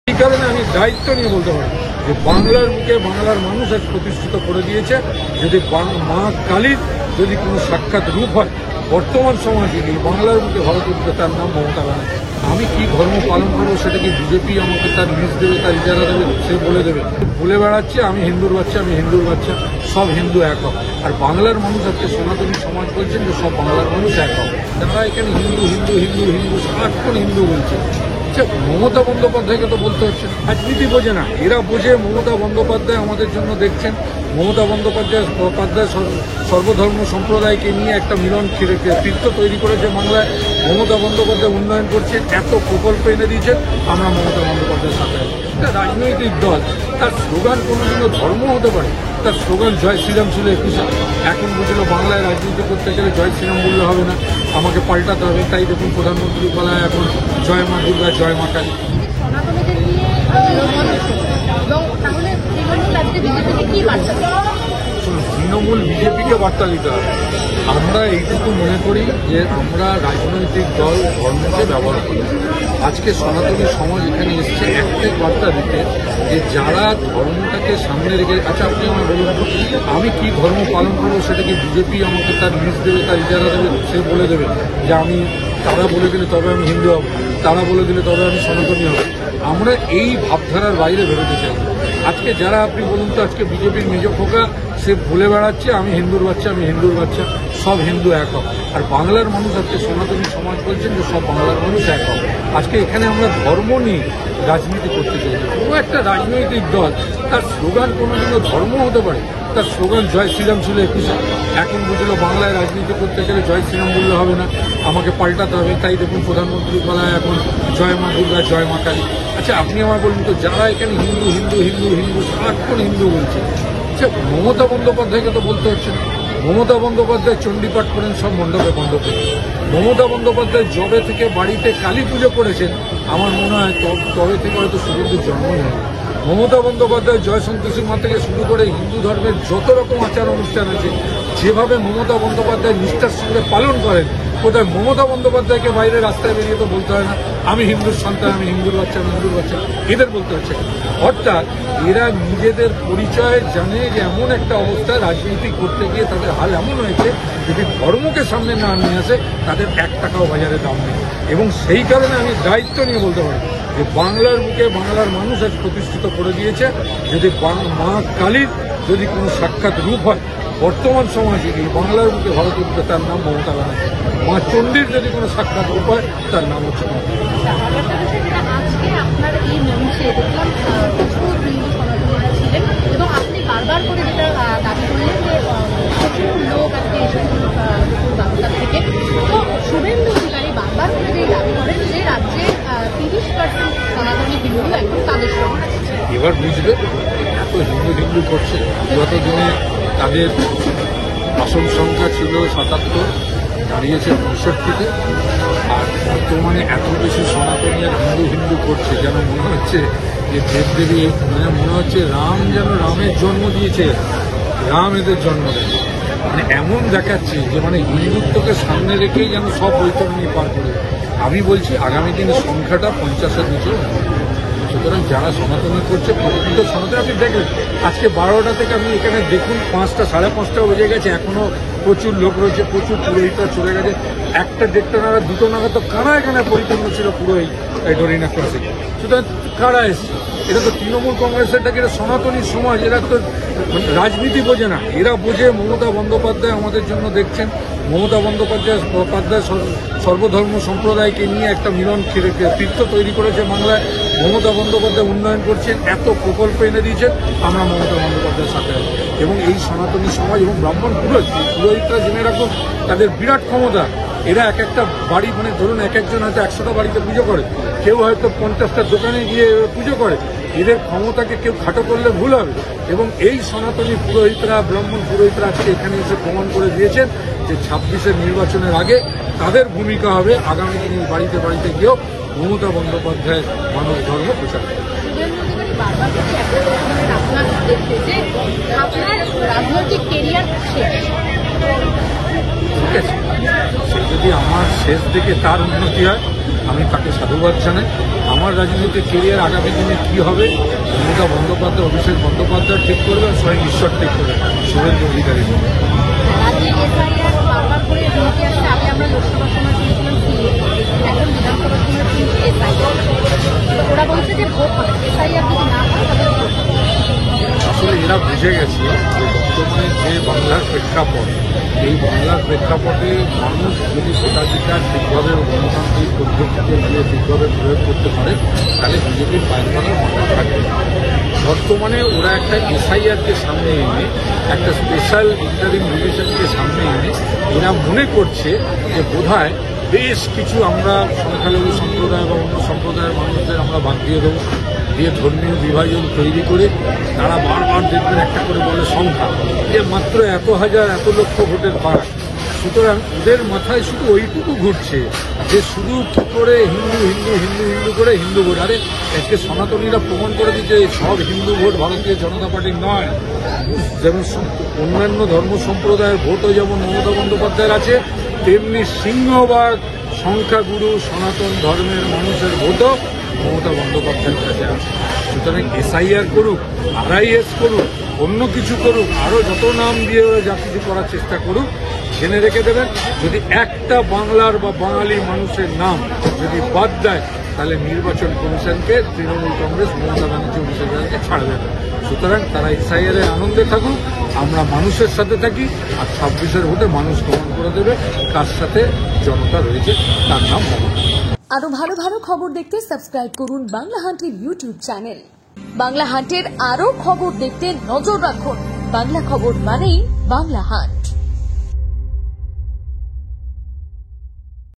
এই কারণে আমি দায়িত্ব নিয়ে বলতে পারি যে বাংলার বুকে বাংলার মানুষ আজ প্রতিষ্ঠিত করে দিয়েছে। যদি মা কালীর যদি কোনো সাক্ষাৎ রূপ হয় বর্তমান সমাজে এই বাংলার বুকে ভারতীয়, তার নাম মমতা ব্যানার্জি। আমি কি ধর্ম পালন করবো সেটা কি বিজেপি আমাকে তার লিস্ট দেবে, তার ইজারা দেবে, সে বলে দেবে? বলে বেড়াচ্ছে আমি হিন্দুর বাচ্চা, আমি হিন্দুর বাচ্চা, সব হিন্দু এক হোক। আর বাংলার মানুষ আজকে সনাতনী সমাজ বলছেন যে সব বাংলার মানুষ এক হোক। তারা এখানে হিন্দু হিন্দু হিন্দু হিন্দু সারাক্ষণ হিন্দু বলছে। মমতা বন্দ্যোপাধ্যায়কে তো বলতে হচ্ছে রাজনীতি বোঝে না, এরা বোঝে। মমতা বন্দ্যোপাধ্যায় আমাদের জন্য দেখছেন, মমতা বন্দ্যোপাধ্যায় সর্বধর্ম সম্প্রদায়কে নিয়ে একটা মিলন তীর্থ তৈরি করেছে বাংলায়। মমতা বন্দ্যোপাধ্যায় উন্নয়ন করছে, এত প্রকল্প এনে দিয়েছে। আমরা মমতা বন্দ্যোপাধ্যায়ের সাথে আছি। একটা রাজনৈতিক দল, তার স্লোগান কোনোদিনও ধর্ম হতে পারে। তার স্লোগান জয় শ্রীরাম ছিল 21-এ। এখন বুঝলো বাংলায় রাজনীতি করতে গেলে জয় শ্রীরাম বললে হবে না, আমাকে পাল্টাতে হবে। তাই দেখুন প্রধানমন্ত্রী বলায় এখন জয় মা দুর্গা, জয় মা কালী। তৃণমূল বিজেপিকে বার্তা দিতে হবে। আমরা এইটুকু মনে করি যে আমরা রাজনৈতিক দল ধর্মকে ব্যবহার করি। আজকে সনাতনী সমাজ এখানে এসছে একটাই বার্তা দিতে যে যারা ধর্মটাকে সামনে রেখে, আচ্ছা আপনি আমার বলুন আমি কি ধর্ম পালন করবো সেটা কি বিজেপি আমাকে তার লিস্ট দেবে, তার ইজারা দেবে, সে বলে দেবে যে আমি, তারা বলে দিলে তবে আমি হিন্দু হব, তারা বলে দিলে তবে আমি সনাতনী হব। আমরা এই ভাবধারার বাইরে বেরোতে চাই। আজকে যারা আপনি বলুন তো, আজকে বিজেপির মেজ খোকা সে বলে বেড়াচ্ছে আমি হিন্দুর বাচ্চা, আমি হিন্দুর বাচ্চা, সব হিন্দু এক হোক। আর বাংলার মানুষ আজকে সনাতনী সমাজ বলছেন যে সব বাংলার মানুষ এক হোক। আজকে এখানে আমরা ধর্ম নিয়ে রাজনীতি করতে চাই। কোনো একটা রাজনৈতিক দল, তার স্লোগান কোনোদিনও ধর্ম হতে পারে। তার স্লোগান জয় শ্রীরাম ছিল 21-এ। এখন বুঝলো বাংলায় রাজনীতি করতে গেলে জয় শ্রীরাম বললে হবে না, আমাকে পাল্টাতে হবে। তাই দেখুন প্রধানমন্ত্রী বলায় এখন জয় মা দুর্গা, জয় মা কালী। আচ্ছা আপনি আমার বলুন তো, যারা এখানে হিন্দু হিন্দু হিন্দু হিন্দু সারাক্ষণ হিন্দু বলছে, আচ্ছা মমতা বন্দ্যোপাধ্যায়কে তো বলতে হচ্ছে না। মমতা বন্দ্যোপাধ্যায় চণ্ডীপাঠ করেন সব মণ্ডপে বন্ধ করে। মমতা বন্দ্যোপাধ্যায় যবে থেকে বাড়িতে কালী পুজো করেছেন আমার মনে হয় তবে থেকে হয়তো শুভেন্দুর জন্ম নেই। মমতা বন্দ্যোপাধ্যায় জয় সন্তোষী মা থেকে শুরু করে হিন্দু ধর্মের যত রকম আচার অনুষ্ঠান আছে, যেভাবে মমতা বন্দ্যোপাধ্যায় নিষ্ঠার সঙ্গে পালন করেন, কোথায় মমতা বন্দ্যোপাধ্যায়কে বাইরে রাস্তায় বেরিয়ে তো বলতে হয় না আমি হিন্দুর সন্তান, আমি হিন্দুর বাচ্চা, আমি হিন্দুর বাচ্চা, এদের বলতে হচ্ছে। অর্থাৎ এরা নিজেদের পরিচয় জানে যে এমন একটা অবস্থায় রাজনীতি করতে গিয়ে তাদের হাল এমন হয়েছে, যদি ধর্মকে সামনে না নিয়ে আসে তাদের 1 টাকাও বাজারে দাম নেই। এবং সেই কারণে আমি দায়িত্ব নিয়ে বলতে পারি যে বাংলার বুকে বাংলার মানুষ আজ প্রতিষ্ঠিত করে দিয়েছে। যদি মা কালীর যদি কোনো সাক্ষাৎ রূপ হয় বর্তমান সমাজে এই বাংলার বুকে ভারতীয়, তার নাম মমতা ব্যানার্জি। মা চণ্ডীর যদি কোনো সাক্ষাৎ রূপ হয় তার নাম হচ্ছে শুভেন্দু অধিকারী বারবার করে যে দাবি করেন যে রাজ্যে 30% সনাতনী হিন্দু এখন তাদের সঙ্গে। এবার বুঝবে এত হিন্দু হিন্দু করছে। যতদিনে তাদের আসন সংখ্যা ছিল 77, দাঁড়িয়েছে 65-তে। আর বর্তমানে এত বেশি সনাতনী আর হিন্দু হিন্দু করছে যেন মনে হচ্ছে যে দেবদেবী, মানে মনে হচ্ছে রাম যেন রামের জন্ম দিয়েছে, রাম এদের জন্ম দেয়। মানে এমন দেখাচ্ছে যে মানে হিন্দুত্বকে সামনে রেখেই যেন সব বৈতরণী পার করে। আমি বলছি আগামী দিনে সংখ্যাটা 50-এর নিচেও। সুতরাং যারা সনাতনী করছে প্রকৃত সনাতনী, আপনি দেখলেন আজকে 12টা থেকে আপনি এখানে দেখুন 5টা, 5:30 বেজে গেছে, এখনো প্রচুর লোক রয়েছে, প্রচুর পুরোহিতরা চলে গেছে। 1টা, 1:30 নাগাদ, 2টো নাগাদ তো কারা এখানে পরিপূর্ণ ছিল পুরো এই ডরিনা ক্লাসে। সুতরাং কারা এসছে? এটা তো তৃণমূল কংগ্রেসের, এটা সনাতনী সমাজ। এরা তো রাজনীতি বোঝে না, এরা বোঝে। মমতা বন্দ্যোপাধ্যায় আমাদের জন্য দেখছেন, মমতা বন্দ্যোপাধ্যায় সর্বধর্ম সম্প্রদায়কে নিয়ে একটা মিলন তীর্থ তৈরি করেছে বাংলায়। মমতা বন্দ্যোপাধ্যায় উন্নয়ন করছেন, এত প্রকল্প এনে দিয়েছেন। আমরা মমতা বন্দ্যোপাধ্যায়ের সাথে আছি। এবং এই সনাতনী সমাজ এবং ব্রাহ্মণ পুরোহিতরা জেনে রাখুন, তাদের বিরাট ক্ষমতা। এরা এক একটা বাড়ি, মানে ধরুন এক একজন হয়তো 100টা বাড়িতে পুজো করে, কেউ হয়তো 50টা দোকানে গিয়ে পুজো করে। এদের ক্ষমতাকে কেউ খাটো করলে ভুল হবে। এবং এই সনাতনী পুরোহিতরা, ব্রাহ্মণ পুরোহিতরা আজকে এখানে এসে প্রমাণ করে দিয়েছেন যে 26-এর নির্বাচনের আগে তাদের ভূমিকা হবে আগামী দিনে বাড়িতে বাড়িতে গিয়েও মমতা বন্দ্যোপাধ্যায়ের মানব ধর্ম প্রচার করে। ঠিক আছে, সে যদি আমার শেষ দিকে তার উন্নতি হয় আমি তাকে সাধুবাদ জানাই। আমার রাজনৈতিক কেরিয়ার আগামী দিনে কি হবে মমতা বন্দ্যোপাধ্যায়, অভিষেক বন্দ্যোপাধ্যায় ঠিক করবে, আর স্বয়ং ঈশ্বর ঠিক করবে, শুভেন্দু অধিকারী। রাজ্যে এসআইআর বারবার করে হুমকি আসছে। আগে আমরা লোকসভার সময় শুনেছিলাম সিএ, এখন বিধানসভার সময় শুনছি এসআইআর। ওরা বলছে যে ভোট হবে, এসআইআর যদি না হয় তাহলে ভোট হবে। আসলে এরা বুঝে গেছে যে বর্তমানে যে বাংলার প্রেক্ষাপট, এই বাংলার প্রেক্ষাপটে মানুষ যদি ভোটাধিকার ঠিকভাবে গণতান্ত্রিক পদ্ধতিতে গিয়ে ঠিকভাবে প্রয়োগ করতে পারে তাহলে বিজেপির পায়ের তলায় মাথা থাকবে। বর্তমানে ওরা একটা এসআইআরকে সামনে এনে, একটা স্পেশাল ইন্টারিম রিভিশনকে সামনে এনে এরা মনে করছে যে বোধহয় বেশ কিছু আমরা সংখ্যালঘু সম্প্রদায় বা অন্য সম্প্রদায়ের মানুষদের আমরা বাদ দিয়ে দেবো, দিয়ে ধর্মীয় বিভাজন তৈরি করে তারা বারবার দেখবেন একটা করে বলে সংখ্যা, যে মাত্র এত হাজার এত লক্ষ ভোটের ফারাক। সুতরাং ওদের মাথায় শুধু ওইটুকু ঘুরছে যে শুধু কী করে হিন্দু হিন্দু হিন্দু হিন্দু করে হিন্দু ভোট। আরে একে সনাতনীরা প্রমাণ করে দিচ্ছে সব হিন্দু ভোট ভারতীয় জনতা পার্টির নয়। যেমন অন্যান্য ধর্ম সম্প্রদায়ের ভোটও যেমন মমতা বন্দ্যোপাধ্যায়ের আছে, তেমনি সিংহভাগ সংখ্যাগুরু সনাতন ধর্মের মানুষের ভোটও মমতা বন্দ্যোপাধ্যায়ের কাছে আছে। সুতরাং এসআইআর করুক, আরআইএস করুক, অন্য কিছু করুক, আরও যত নাম দিয়ে ওরা যা কিছু করার চেষ্টা করুক, জেনে রেখে দেবেন যদি একটা বাংলার বা বাঙালি মানুষের নাম যদি বাদ দেয় তাহলে নির্বাচন কমিশনকে তৃণমূল কংগ্রেস মমতা ব্যানার্জি অভিষেক ব্যানার্জি ছাড়বে না। সুতরাং তারা এসআইআরের আনন্দে থাকুক, আমরা মানুষের সাথে থাকি, আর 26-এর ভোটে মানুষ প্রমাণ করে দেবে কার সাথে জনতা রয়েছে, তার নাম মমতা। আরো ভালো ভালো খবর দেখতে সাবস্ক্রাইব করুন বাংলা হান্টের ইউটিউব চ্যানেল। বাংলা হান্টের আরো খবর দেখতে নজর রাখুন। বাংলা খবর মানেই বাংলা হান্ট।